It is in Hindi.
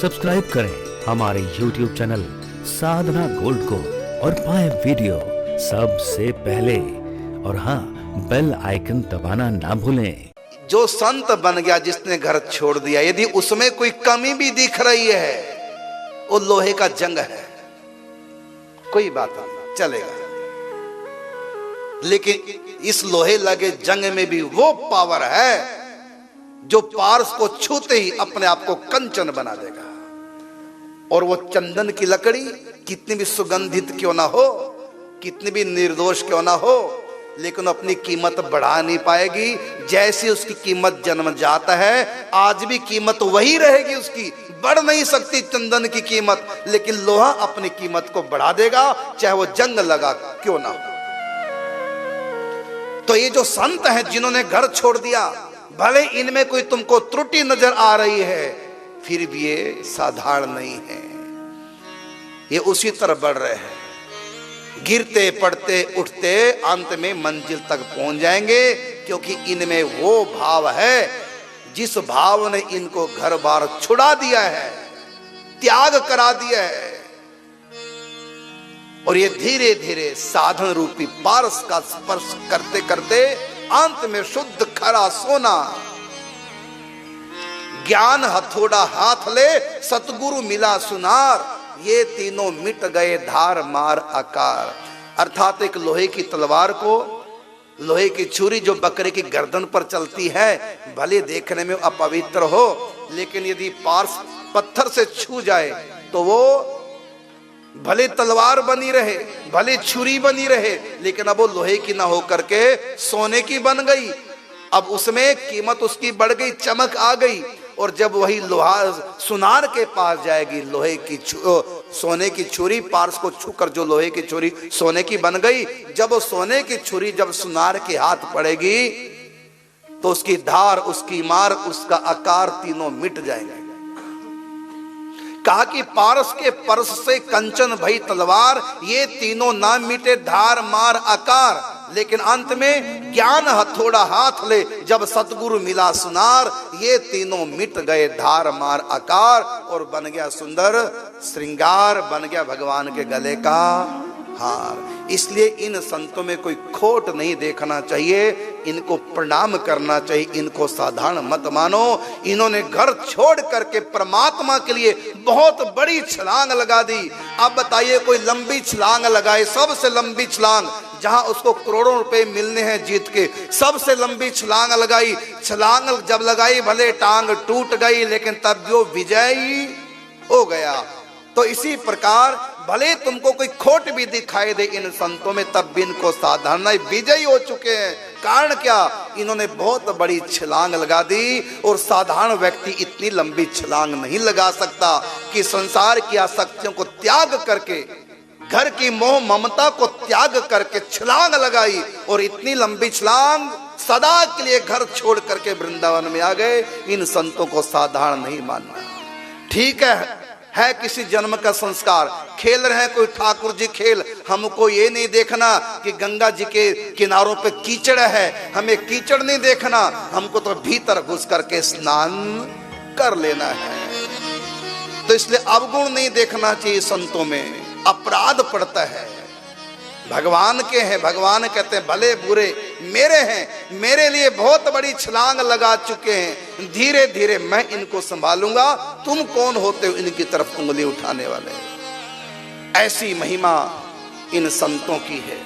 सब्सक्राइब करें हमारे YouTube चैनल साधना गोल्ड को और पाएं वीडियो सबसे पहले। और हाँ, बेल आइकन दबाना ना भूलें। जो संत बन गया, जिसने घर छोड़ दिया, यदि उसमें कोई कमी भी दिख रही है, वो लोहे का जंग है, कोई बात नहीं, चलेगा। लेकिन इस लोहे लगे जंग में भी वो पावर है जो पारस को छूते ही अपने आप को कंचन बना देगा। और वो चंदन की लकड़ी कितनी भी सुगंधित क्यों ना हो, कितनी भी निर्दोष क्यों ना हो, लेकिन अपनी कीमत बढ़ा नहीं पाएगी। जैसी उसकी कीमत जन्म जाता है, आज भी कीमत वही रहेगी, उसकी बढ़ नहीं सकती चंदन की कीमत। लेकिन लोहा अपनी कीमत को बढ़ा देगा, चाहे वो जंग लगा क्यों ना हो। तो ये जो संत हैं जिन्होंने घर छोड़ दिया, भले इनमें कोई तुमको त्रुटि नजर आ रही है, फिर भी ये साधारण नहीं है। ये उसी तरह बढ़ रहे हैं, गिरते पड़ते उठते अंत में मंजिल तक पहुंच जाएंगे, क्योंकि इनमें वो भाव है जिस भाव ने इनको घर बार छुड़ा दिया है, त्याग करा दिया है। और ये धीरे धीरे साधन रूपी पारस का स्पर्श करते करते अंत में शुद्ध खरा सोना, ज्ञान हथौड़ा हाथ ले सतगुरु मिला सुनार, ये तीनों मिट गए धार मार आकार। अर्थात एक लोहे की तलवार को, लोहे की छुरी जो बकरे की गर्दन पर चलती है, भले देखने में अपवित्र हो, लेकिन यदि पार्श पत्थर से छू जाए तो वो भले तलवार बनी रहे, भले छुरी बनी रहे, लेकिन अब वो लोहे की ना होकर के सोने की बन गई। अब उसमें कीमत उसकी बढ़ गई, चमक आ गई। और जब वही लोहा सुनार के पास जाएगी, लोहे की सोने की छुरी पार्श को छूकर जो लोहे की छुरी सोने की बन गई, जब वो सोने की छुरी जब सुनार के हाथ पड़ेगी तो उसकी धार, उसकी मार, उसका आकार तीनों मिट जाएंगे। कहा कि पारस के परस से कंचन भई तलवार, ये तीनों ना मिटे धार मार आकार। लेकिन अंत में ज्ञान हथौड़ा हाथ ले जब सतगुरु मिला सुनार, ये तीनों मिट गए धार मार आकार। और बन गया सुंदर श्रृंगार, बन गया भगवान के गले का हार। इसलिए इन संतों में कोई खोट नहीं देखना चाहिए, इनको प्रणाम करना चाहिए, इनको साधारण मत मानो। इन्होंने घर छोड़ करके परमात्मा के लिए बहुत बड़ी छलांग लगा दी। अब बताइए, कोई लंबी छलांग लगाए, सबसे लंबी छलांग, जहां उसको करोड़ों रुपए मिलने हैं जीत के, सबसे लंबी छलांग लगाई। छलांग जब लगाई, भले टांग टूट गई, लेकिन तब जो विजयी हो गया। तो इसी प्रकार भले तुमको कोई खोट भी दिखाई दे इन संतों में, तब भी इनको साधारण विजयी हो चुके हैं। कारण क्या? इन्होंने बहुत बड़ी छलांग लगा दी। और साधारण व्यक्ति इतनी लंबी छलांग नहीं लगा सकता कि संसार की आसक्तियों को त्याग करके, घर की मोह ममता को त्याग करके छलांग लगाई। और इतनी लंबी छलांग, सदा के लिए घर छोड़ करके वृंदावन में आ गए। इन संतों को साधारण नहीं मानना। ठीक है किसी जन्म का संस्कार, खेल रहे हैं कोई ठाकुर जी खेल, हमको ये नहीं देखना कि गंगा जी के किनारों पे कीचड़ है, हमें कीचड़ नहीं देखना, हमको तो भीतर घुस करके स्नान कर लेना है। तो इसलिए अवगुण नहीं देखना चाहिए संतों में, अपराध पड़ता है। भगवान के हैं, भगवान कहते हैं भले बुरे मेरे हैं, मेरे लिए बहुत बड़ी छलांग लगा चुके हैं, धीरे धीरे मैं इनको संभालूंगा। तुम कौन होते हो इनकी तरफ उंगली उठाने वाले? ऐसी महिमा इन संतों की है।